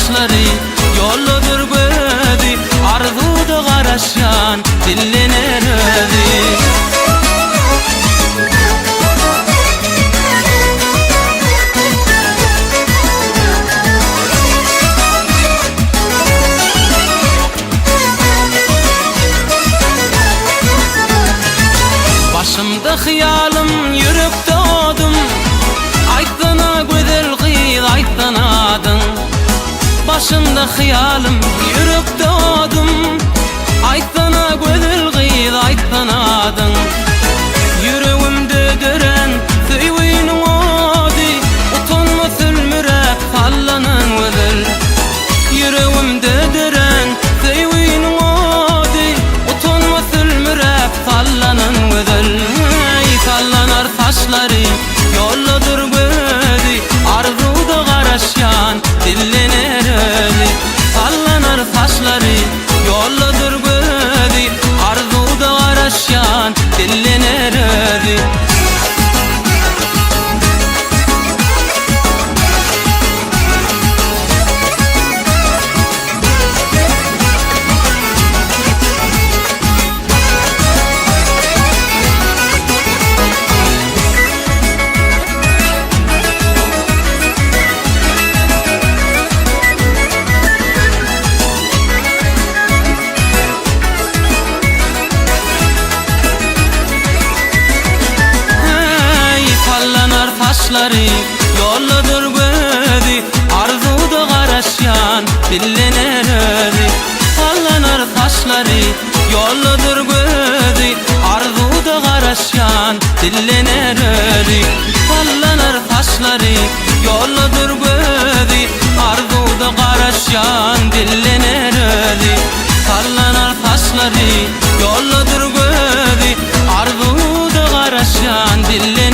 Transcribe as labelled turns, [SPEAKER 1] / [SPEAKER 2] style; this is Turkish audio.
[SPEAKER 1] taşları yolludur gödi, arzuda garaşan dillener ödi. Başımda hıyalım yürüp doğdum, aytana güzel kız aytanadın. Başımda hıyalım yürüp doğdum, aytana güzel kız aytanadın. Yüreğimde dören süyvinin odi, utanma sülmürek sallanan güzel. Yüreğimde dören süyvinin odi, utanma sülmürek sallanan güzel. Sallanar taşları yolludur gödi, arzuda garaşan dillener ödi. Sallanar taşları yolludur gödi, arzuda garaşan dillener ödi. Taşları yolludur gödi, arzuda garaşan dillener ödi. Sallanar taşları yolludur gödi, arzuda garaşan dillener ödi. Sallanar taşları yolludur gödi, arzuda garaşan dillener ödi. Sallanar taşları yolludur gödi, arzuda garaşan dillener ödi.